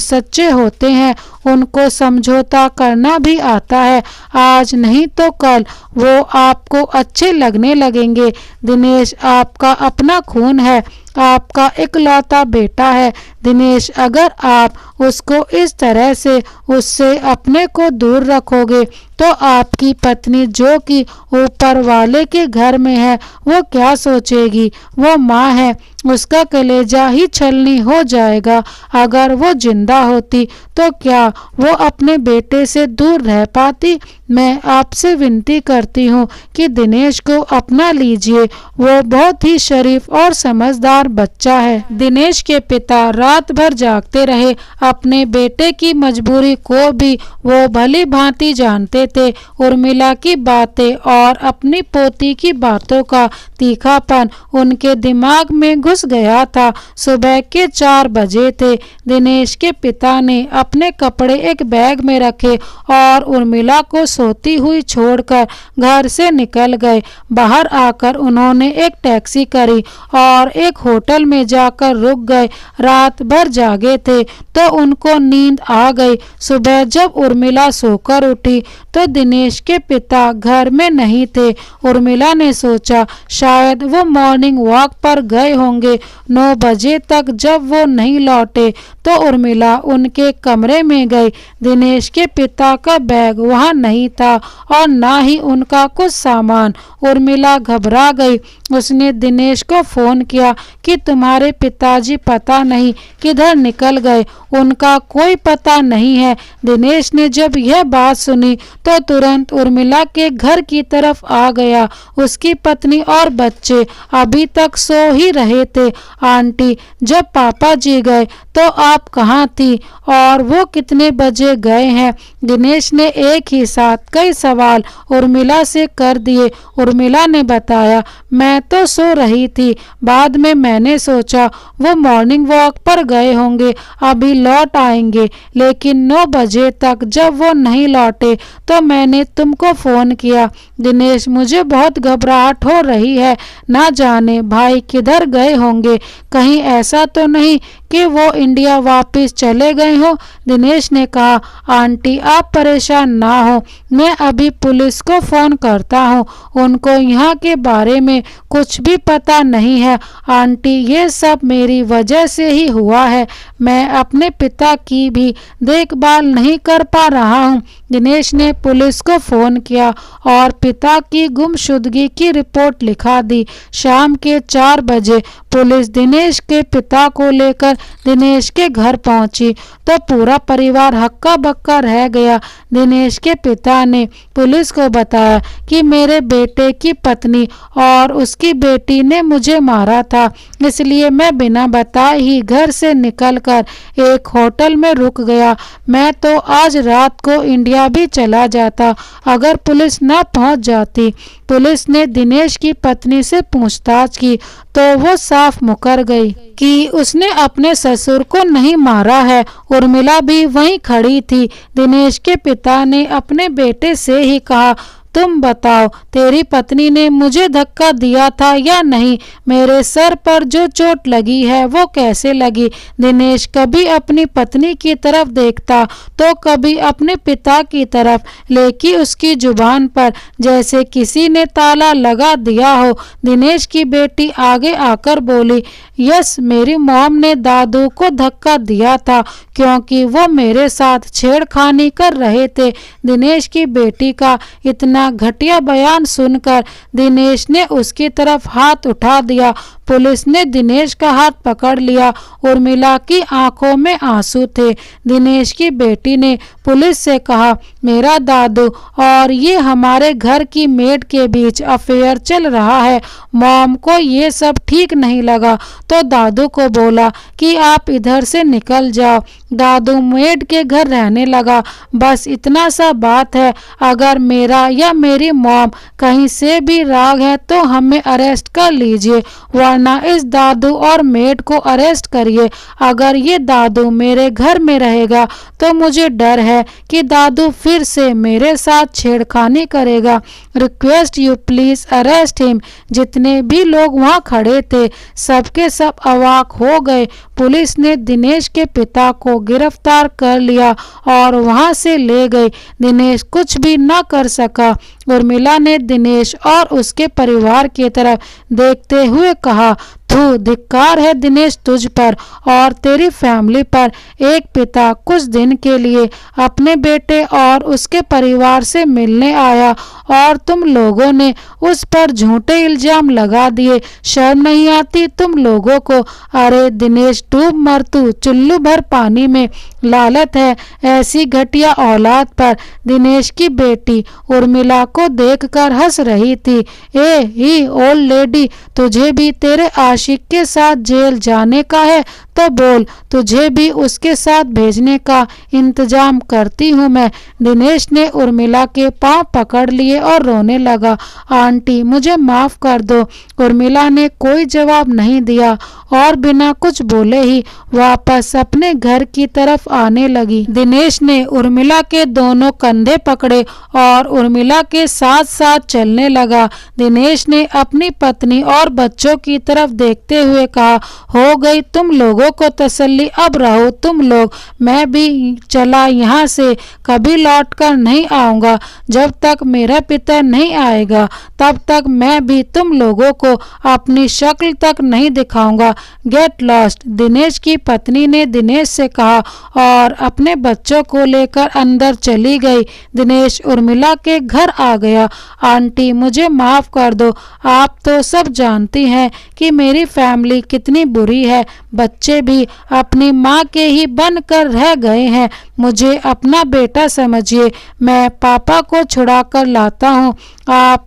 Speaker 1: सच्चे होते हैं उनको समझौता करना भी आता है। आज नहीं तो कल वो आपको अच्छे लगने लगेंगे। दिनेश आपका अपना खून है, आपका इकलौता बेटा है। दिनेश अगर आप उसको इस तरह से उससे अपने को दूर रखोगे तो आपकी पत्नी जो कि ऊपर वाले के घर में है वो क्या सोचेगी? वो माँ है, उसका कलेजा ही छलनी हो जाएगा। अगर वो जिंदा होती तो क्या वो अपने बेटे से दूर रह पाती? मैं आपसे विनती करती हूँ कि दिनेश को अपना लीजिए। वो बहुत ही शरीफ और समझदार बच्चा है। दिनेश के पिता रात भर जागते रहे। अपने बेटे की मजबूरी को भी वो भली भांति जानते थे। उर्मिला की बातें और अपनी पोती की बातों का तीखापन उनके दिमाग में घुस गया था। सुबह के 4 बजे थे। दिनेश के पिता ने अपने कपड़े एक बैग में रखे और उर्मिला को सोती हुई छोड़कर घर से निकल गए। बाहर आकर उन्होंने एक टैक्सी करी और एक होटल में जाकर रुक गए। रात भर जागे थे तो उनको नींद आ गई। सुबह जब उर्मिला सोकर उठी तो दिनेश के पिता घर में नहीं थे। उर्मिला ने सोचा शायद वो मॉर्निंग वॉक पर गए होंगे। 9 बजे तक जब वो नहीं लौटे तो उर्मिला उनके कमरे में गई। दिनेश के पिता का बैग वहाँ नहीं था और ना ही उनका कुछ सामान। उर्मिला घबरा गई। उसने दिनेश को फोन किया कि तुम्हारे पिताजी पता नहीं किधर निकल गए, उनका कोई पता नहीं है। दिनेश ने जब यह बात सुनी तो तुरंत उर्मिला के घर की तरफ आ गया। उसकी पत्नी और बच्चे अभी तक सो ही रहे थे। आंटी, जब पापा जी गए तो आप कहाँ थी और वो कितने बजे गए हैं? दिनेश ने एक ही साथ कई सवाल उर्मिला से कर दिए। उर्मिला ने बताया, मैं तो सो रही थी। बाद में मैंने सोचा वो मॉर्निंग वॉक पर गए होंगे, अभी लौट आएंगे, लेकिन 9 बजे तक जब वो नहीं लौटे तो मैंने तुमको फोन किया। दिनेश, मुझे बहुत घबराहट हो रही है। ना जाने भाई किधर गए होंगे। कहीं ऐसा तो नहीं कि वो इंडिया वापस चले गए हो? दिनेश ने कहा, आंटी आप परेशान ना हो, मैं अभी पुलिस को फोन करता हूँ। उनको यहाँ के बारे में कुछ भी पता नहीं है। आंटी, ये सब मेरी वजह से ही हुआ है। मैं अपने पिता की भी देखभाल नहीं कर पा रहा हूँ। दिनेश ने पुलिस को फोन किया और पिता की गुमशुदगी की रिपोर्ट लिखा दी। शाम के 4 बजे पुलिस दिनेश के पिता को लेकर दिनेश के घर पहुंची तो पूरा परिवार हक्का बक्का रह गया। दिनेश के पिता ने पुलिस को बताया कि मेरे बेटे की पत्नी और उसकी बेटी ने मुझे मारा था, इसलिए मैं बिना बताए ही घर से निकलकर एक होटल में रुक गया। मैं तो आज रात को इंडिया भी चला जाता अगर पुलिस ना पहुंच जाती। पुलिस ने दिनेश की पत्नी से पूछताछ की तो वो साफ मुकर गई कि उसने अपने ससुर को नहीं मारा है। उर्मिला भी वहीं खड़ी थी। दिनेश के पिता ने अपने बेटे से ही कहा, तुम बताओ, तेरी पत्नी ने मुझे धक्का दिया था या नहीं? मेरे सर पर जो चोट लगी है वो कैसे लगी? दिनेश कभी अपनी पत्नी की तरफ देखता तो कभी अपने पिता की तरफ, लेकिन उसकी जुबान पर जैसे किसी ने ताला लगा दिया हो। दिनेश की बेटी आगे आकर बोली, यस, मेरी मॉम ने दादू को धक्का दिया था क्योंकि वो मेरे साथ छेड़खानी कर रहे थे। दिनेश की बेटी का इतना घटिया बयान सुनकर दिनेश ने उसकी तरफ हाथ उठा दिया। पुलिस ने दिनेश का हाथ पकड़ लिया। उर्मिला की आंखों में आंसू थे। दिनेश की बेटी ने पुलिस से कहा, मेरा दादू और ये हमारे घर की मेड के बीच अफेयर चल रहा है। मॉम को ये सब ठीक नहीं लगा तो दादू को बोला कि आप इधर से निकल जाओ। दादू मेड के घर रहने लगा। बस इतना सा बात है, अगर मेरा या मेरी मॉम कहीं से भी राग है तो हमें अरेस्ट कर लीजिए, वरना इस दादू और मेड को अरेस्ट करिए। अगर ये दादू मेरे घर में रहेगा तो मुझे डर है कि दादू फिर से मेरे साथ छेड़खानी करेगा। Request you please arrest him. जितने भी लोग वहां खड़े थे सबके सब अवाक हो गए। पुलिस ने दिनेश के पिता को गिरफ्तार कर लिया और वहां से ले गए। दिनेश कुछ भी न कर सका। उर्मिला ने दिनेश और उसके परिवार की तरफ देखते हुए कहा, तू धिक्कार है दिनेश तुझ पर और तेरी फैमिली पर। एक पिता कुछ दिन के लिए अपने बेटे और उसके परिवार से मिलने आया और तुम लोगों ने उस पर झूठे इल्जाम लगा दिए। शर्म नहीं आती तुम लोगों को? अरे दिनेश, डूब मर तू चुल्लू भर पानी में। लालत है ऐसी घटिया औलाद पर। दिनेश की बेटी उर्मिला को देखकर हंस रही थी। ए ही ओल्ड लेडी, तुझे भी तेरे आशिक के साथ जेल जाने का है तो बोल, तुझे भी उसके साथ भेजने का इंतजाम करती हूँ मैं। दिनेश ने उर्मिला के पांव पकड़ लिए और रोने लगा। आंटी, मुझे माफ कर दो। उर्मिला ने कोई जवाब नहीं दिया और बिना कुछ बोले ही वापस अपने घर की तरफ आने लगी। दिनेश ने उर्मिला के दोनों कंधे पकड़े और उर्मिला के साथ साथ चलने लगा। दिनेश ने अपनी पत्नी और बच्चों की तरफ देखते हुए कहा, हो गई तुम लोगों को तसल्ली, अब रहो तुम लोग। मैं भी चला यहाँ से, कभी लौट कर नहीं आऊंगा। जब तक मेरा पिता नहीं आएगा तब तक मैं भी तुम लोगों को अपनी शक्ल तक नहीं दिखाऊंगा। Get lost. दिनेश की पत्नी ने दिनेश से कहा और अपने बच्चों को लेकर अंदर चली गई। दिनेश उर्मिला के घर आ गया। आंटी, मुझे माफ कर दो। आप तो सब जानती हैं कि मेरी फैमिली कितनी बुरी है। बच्चे भी अपनी माँ के ही बन कर रह गए हैं। मुझे अपना बेटा समझिए। मैं पापा को छुड़ा कर लाता हूँ।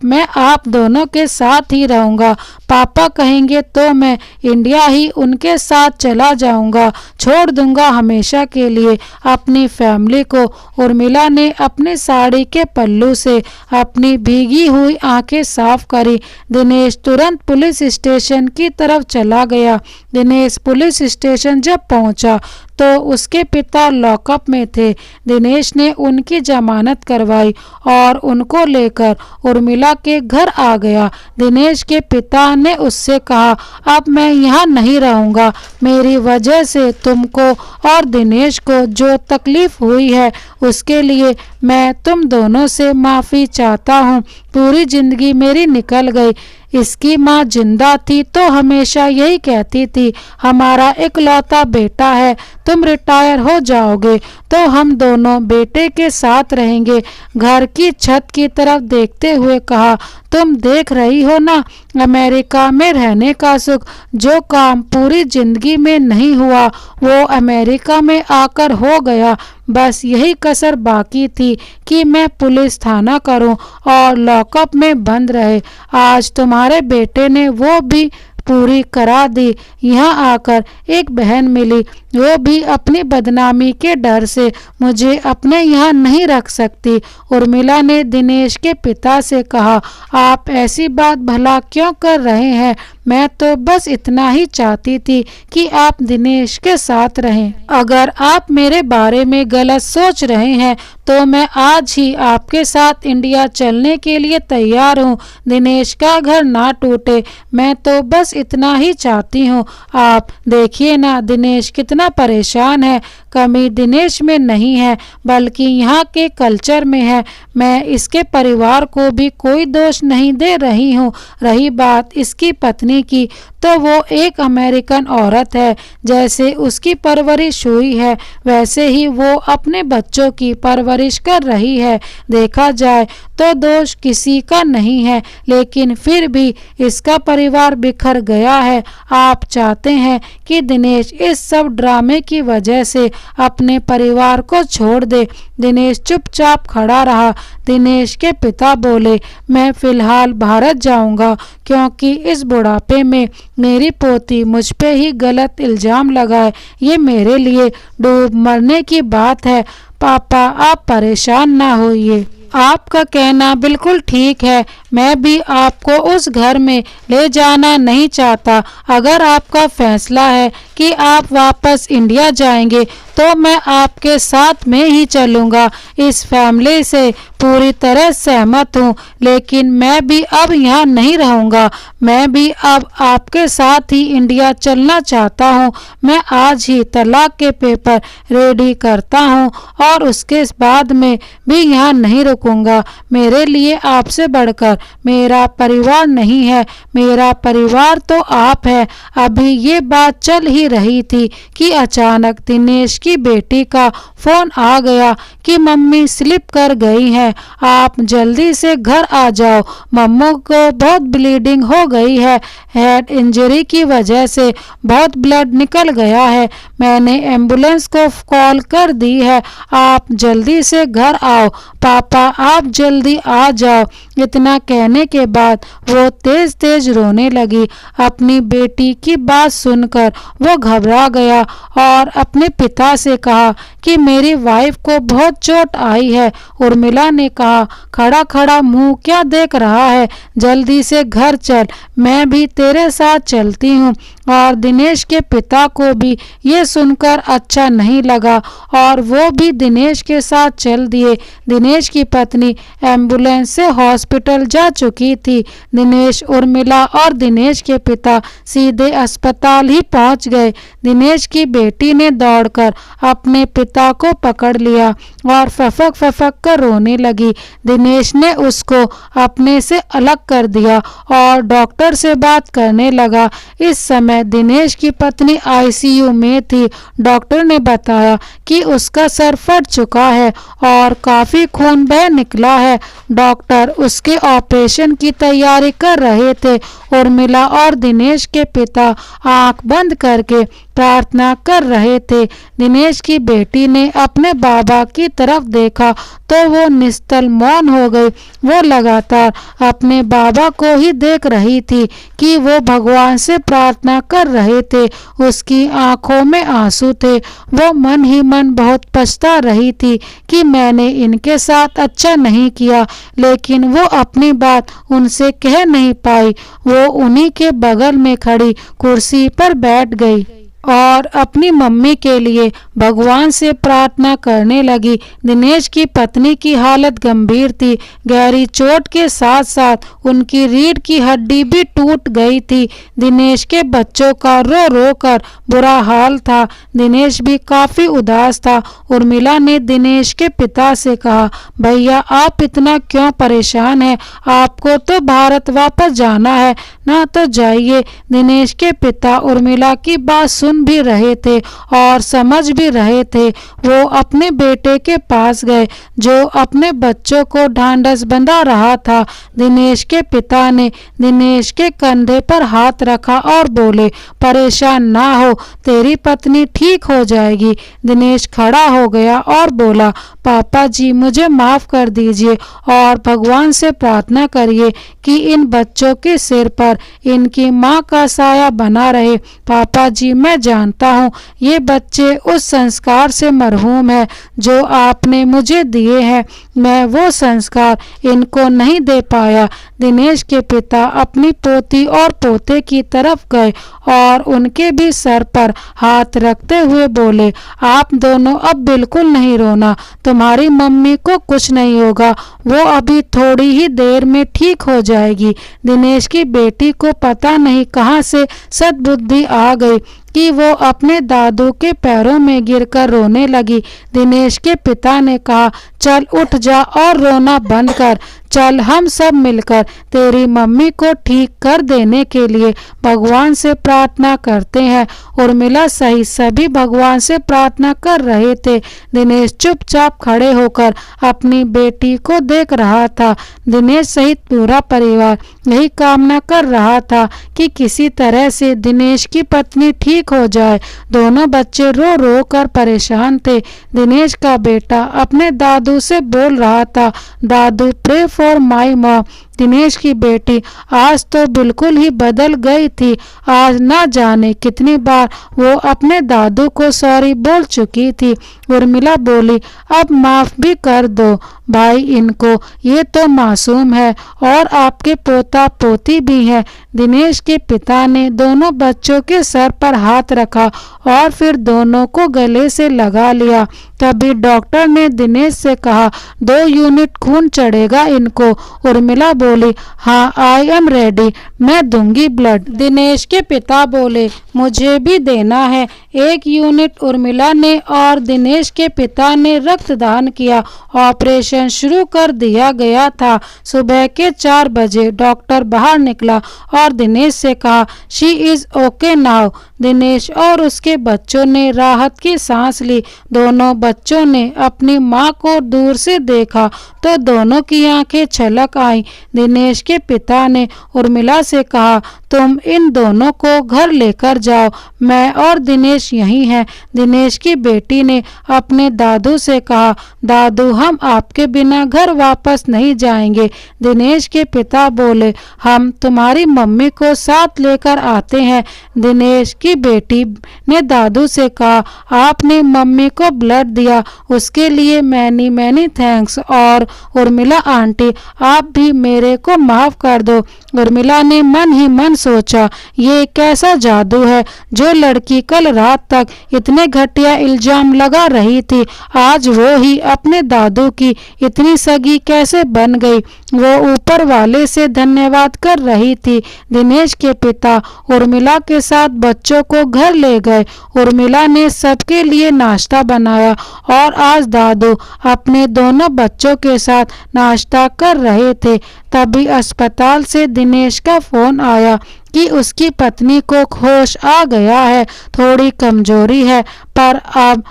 Speaker 1: मैं आप दोनों के साथ ही रहूँगा। पापा कहेंगे तो मैं इंडिया ही उनके साथ चला जाऊँगा, छोड़ दूंगा हमेशा के लिए अपनी फैमिली को। उर्मिला ने अपनी साड़ी के पल्लू से अपनी भीगी हुई आंखें साफ करी। दिनेश तुरंत पुलिस स्टेशन की तरफ चला गया। दिनेश पुलिस स्टेशन जब पहुंचा तो उसके पिता लॉकअप में थे। दिनेश ने उनकी जमानत करवाई और उनको लेकर उर्मिला के घर आ गया। दिनेश के पिता ने उससे कहा, अब मैं यहाँ नहीं रहूँगा। मेरी वजह से तुमको और दिनेश को जो तकलीफ हुई है उसके लिए मैं तुम दोनों से माफ़ी चाहता हूँ। पूरी जिंदगी मेरी निकल गई। इसकी माँ जिंदा थी तो हमेशा यही कहती थी, हमारा इकलौता बेटा है, तुम रिटायर हो जाओगे तो हम दोनों बेटे के साथ रहेंगे। घर की छत की तरफ देखते हुए कहा, तुम देख रही हो ना अमेरिका में रहने का सुख। जो काम पूरी जिंदगी में नहीं हुआ वो अमेरिका में आकर हो गया। बस यही कसर बाकी थी कि मैं पुलिस थाना करूं और लॉकअप में बंद रहे। आज तुम्हारे बेटे ने वो भी पूरी करा दी। यहाँ आकर एक बहन मिली, वो भी अपनी बदनामी के डर से मुझे अपने यहाँ नहीं रख सकती। उर्मिला ने दिनेश के पिता से कहा, आप ऐसी बात भला क्यों कर रहे हैं? मैं तो बस इतना ही चाहती थी कि आप दिनेश के साथ रहें। अगर आप मेरे बारे में गलत सोच रहे हैं तो मैं आज ही आपके साथ इंडिया चलने के लिए तैयार हूँ। दिनेश का घर ना टूटे, मैं तो बस इतना ही चाहती हूँ। आप देखिए ना, दिनेश कितना परेशान है। कमी दिनेश में नहीं है बल्कि यहाँ के कल्चर में है। मैं इसके परिवार को भी कोई दोष नहीं दे रही हूँ। रही बात इसकी पत्नी की, तो वो एक अमेरिकन औरत है। जैसे उसकी परवरिश हुई है वैसे ही वो अपने बच्चों की परवरिश कर रही है। देखा जाए तो दोष किसी का नहीं है, लेकिन फिर भी इसका परिवार बिखर गया है। आप चाहते हैं कि दिनेश इस सब ड्रामे की वजह से अपने परिवार को छोड़ दे। दिनेश चुपचाप खड़ा रहा। दिनेश के पिता बोले, मैं फिलहाल भारत जाऊंगा क्योंकि इस बुढ़ापे में मेरी पोती मुझ पे ही गलत इल्जाम लगाए। ये मेरे लिए डूब मरने की बात है। पापा, आप परेशान ना होइए। आपका कहना बिल्कुल ठीक है। मैं भी आपको उस घर में ले जाना नहीं चाहता। अगर आपका फैसला है कि आप वापस इंडिया जाएंगे तो मैं आपके साथ में ही चलूँगा। इस फैमिली से पूरी तरह सहमत हूँ, लेकिन मैं भी अब यहाँ नहीं रहूँगा। मैं भी अब आपके साथ ही इंडिया चलना चाहता हूँ। मैं आज ही तलाक के पेपर रेडी करता हूँ और उसके बाद में भी यहाँ नहीं रुकूँगा। मेरे लिए आपसे बढ़कर मेरा परिवार नहीं है। मेरा परिवार तो आप है। अभी ये बात चल ही रही थी कि अचानक दिनेश की बेटी का फोन आ गया कि मम्मी स्लिप कर गई हैं। आप जल्दी से घर आ जाओ। मम्मू को बहुत ब्लीडिंग हो गई है। हेड इंजरी की वजह से बहुत ब्लड निकल गया है। मैंने एम्बुलेंस को कॉल कर दी है। आप जल्दी से घर आओ। पापा, आप जल्दी आ जाओ। इतना कहने के बाद वो तेज तेज रोने लगी। अपनी बेटी की बात सुनकर वो घबरा गया और अपने पिता से कहा कि मेरी वाइफ को बहुत चोट आई है। उर्मिला ने कहा, खड़ा खड़ा मुंह क्या देख रहा है, जल्दी से घर चल। मैं भी तेरे साथ चलती हूँ। और दिनेश के पिता को भी ये सुनकर अच्छा नहीं लगा और वो भी दिनेश के साथ चल दिए। दिनेश की पत्नी एम्बुलेंस से हॉस्पिटल जा चुकी थी। दिनेश, उर्मिला और दिनेश के पिता सीधे अस्पताल ही पहुंच गए। दिनेश की बेटी ने दौड़कर अपने पिता को पकड़ लिया और फफक फफक कर रोने लगी। दिनेश ने उसको अपने से अलग कर दिया और डॉक्टर से बात करने लगा। इस समय दिनेश की पत्नी आईसीयू में थी। डॉक्टर ने बताया कि उसका सर फट चुका है और काफी खून बह निकला है। डॉक्टर उसके ऑपरेशन की तैयारी कर रहे थे। उर्मिला और दिनेश के पिता आंख बंद करके प्रार्थना कर रहे थे। दिनेश की बेटी ने अपने बाबा की तरफ देखा तो वो निस्तल मौन हो गई। वो लगातार अपने बाबा को ही देख रही थी कि वो भगवान से प्रार्थना कर रहे थे। उसकी आंखों में आंसू थे। वो मन ही मन बहुत पछता रही थी कि मैंने इनके साथ अच्छा नहीं किया, लेकिन वो अपनी बात उनसे कह नहीं पाई। वो उन्हीं के बगल में खड़ी कुर्सी पर बैठ गई और अपनी मम्मी के लिए भगवान से प्रार्थना करने लगी। दिनेश की पत्नी की हालत गंभीर थी। गहरी चोट के साथ साथ उनकी रीढ़ की हड्डी भी टूट गई थी। दिनेश के बच्चों का रो रो कर बुरा हाल था। दिनेश भी काफी उदास था। उर्मिला ने दिनेश के पिता से कहा, भैया आप इतना क्यों परेशान हैं? आपको तो भारत वापस जाना है ना, तो जाइए। दिनेश के पिता उर्मिला की बात सुन भी रहे थे और समझ भी रहे थे। वो अपने बेटे के पास गए जो अपने बच्चों को ढांढस बंधा रहा था। दिनेश के पिता ने दिनेश के कंधे पर हाथ रखा और बोले, परेशान ना हो, तेरी पत्नी ठीक हो जाएगी। दिनेश खड़ा हो गया और बोला, पापा जी मुझे माफ कर दीजिए और भगवान से प्रार्थना करिए कि इन बच्चों के सिर पर इनकी माँ का साया बना रहे। पापा जी मैं मैं जानता हूँ ये बच्चे उस संस्कार से मरहूम है जो आपने मुझे दिए हैं। मैं वो संस्कार इनको नहीं दे पाया। दिनेश के पिता अपनी पोती और पोते की तरफ गए और उनके भी सर पर हाथ रखते हुए बोले, आप दोनों अब बिल्कुल नहीं रोना, तुम्हारी मम्मी को कुछ नहीं होगा, वो अभी थोड़ी ही देर में ठीक हो जाएगी। दिनेश की बेटी को पता नहीं कहां से सद्बुद्धि आ गई कि वो अपने दादू के पैरों में गिरकर रोने लगी। दिनेश के पिता ने कहा, चल उठ जा और रोना बंद कर, चल हम सब मिलकर तेरी मम्मी को ठीक कर देने के लिए भगवान से प्रार्थना करते हैं। उर्मिला सहित सभी भगवान से प्रार्थना कर रहे थे। दिनेश चुपचाप खड़े होकर अपनी बेटी को देख रहा था। दिनेश सहित पूरा परिवार यही कामना कर रहा था कि किसी तरह से दिनेश की पत्नी ठीक हो जाए। दोनों बच्चे रो रो कर परेशान थे। दिनेश का बेटा अपने दादू से बोल रहा था, दादू pray for my mom. Dinesh की बेटी आज तो बिल्कुल ही बदल गई थी। आज ना जाने कितनी बार वो अपने दादू को सॉरी बोल चुकी थी। उर्मिला बोली, अब माफ भी कर दो भाई इनको, ये तो मासूम है और आपके पोता पोती भी हैं। दिनेश के पिता ने दोनों बच्चों के सर पर हाथ रखा और फिर दोनों को गले से लगा लिया। तभी डॉक्टर ने दिनेश से कहा, 2 यूनिट खून चढ़ेगा इनको। उर्मिला बोली, हाँ आई एम रेडी, मैं दूंगी ब्लड। दिनेश के पिता बोले, मुझे भी देना है 1 यूनिट। उर्मिला ने और दिनेश के पिता ने रक्तदान किया। ऑपरेशन शुरू कर दिया गया था। सुबह के 4 बजे डॉक्टर बाहर निकला और दिनेश से कहा, she is okay now. Dinesh और उसके बच्चों ने राहत की सांस ली। दोनों बच्चों ने अपनी माँ को दूर से देखा तो दोनों की आंखें छलक आईं। दिनेश के पिता ने उर्मिला से कहा, तुम इन दोनों को घर लेकर जाओ, मैं और दिनेश यहीं हैं। दिनेश की बेटी ने अपने दादू से कहा, दादू हम आपके बिना घर वापस नहीं जाएंगे। दिनेश के पिता बोले, हम तुम्हारी मम्मी को साथ लेकर आते हैं। दिनेश की बेटी ने दादू से कहा, आपने मम्मी को ब्लड दिया उसके लिए मैनी मैनी थैंक्स, और उर्मिला आंटी आप भी मेरे को माफ कर दो। उर्मिला ने मन ही मन सोचा, ये कैसा जादू है, जो लड़की कल रात तक इतने घटिया इल्जाम लगा रही थी आज वो ही अपने दादू की इतनी सगी कैसे बन गई। वो ऊपर वाले से धन्यवाद कर रही थी। दिनेश के पिता उर्मिला के साथ बच्चों को घर ले गए। उर्मिला ने सबके लिए नाश्ता बनाया और आज दादू अपने दोनों बच्चों के साथ नाश्ता कर रहे थे। तभी अस्पताल से दिनेश का फोन आया कि उसकी पत्नी को होश आ गया है, थोड़ी कमजोरी है पर अब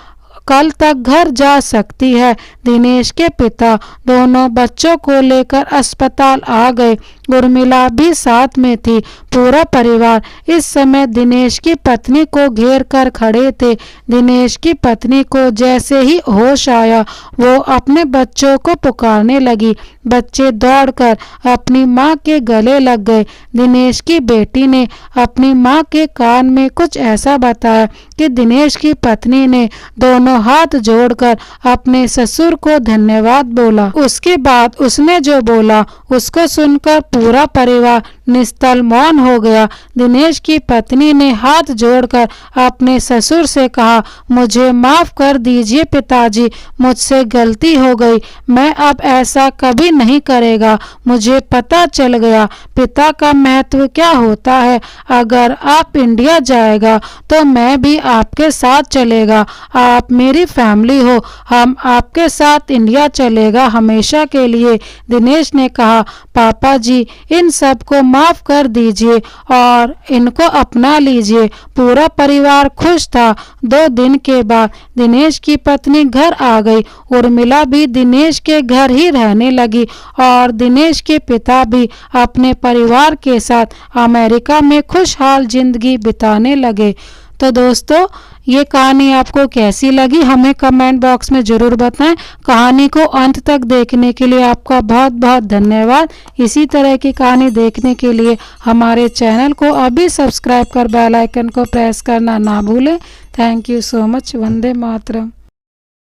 Speaker 1: कल तक घर जा सकती है। दिनेश के पिता दोनों बच्चों को लेकर अस्पताल आ गए। उर्मिला भी साथ में थी। पूरा परिवार इस समय दिनेश की पत्नी को घेर कर खड़े थे। दिनेश की पत्नी को जैसे ही होश आया वो अपने बच्चों को पुकारने लगी। बच्चे दौड़कर अपनी माँ के गले लग गए। दिनेश की बेटी ने अपनी माँ के कान में कुछ ऐसा बताया कि दिनेश की पत्नी ने दोनों हाथ जोड़कर अपने ससुर को धन्यवाद बोला। उसके बाद उसने जो बोला उसको सुनकर पूरा परिवार निस्तल मौन हो गया। दिनेश की पत्नी ने हाथ जोड़कर अपने ससुर से कहा, मुझे माफ कर दीजिए पिताजी, मुझसे गलती हो गई, मैं अब ऐसा कभी नहीं करेगा। मुझे पता चल गया पिता का महत्व क्या होता है। अगर आप इंडिया जाएगा तो मैं भी आपके साथ चलेगा। आप मेरी फैमिली हो, हम आपके साथ इंडिया चलेगा हमेशा के लिए। दिनेश ने कहा, पापा जी इन सब को माफ कर दीजिए और इनको अपना लीजिए। पूरा परिवार खुश था। 2 दिन के बाद दिनेश की पत्नी घर आ गई। उर्मिला भी दिनेश के घर ही रहने लगी और दिनेश के पिता भी अपने परिवार के साथ अमेरिका में खुशहाल जिंदगी बिताने लगे। तो दोस्तों ये कहानी आपको कैसी लगी हमें कमेंट बॉक्स में ज़रूर बताएं। कहानी को अंत तक देखने के लिए आपका बहुत बहुत धन्यवाद। इसी तरह की कहानी देखने के लिए हमारे चैनल को अभी सब्सक्राइब कर बेल आइकन को प्रेस करना ना भूलें। Thank you so much. Vande Mataram.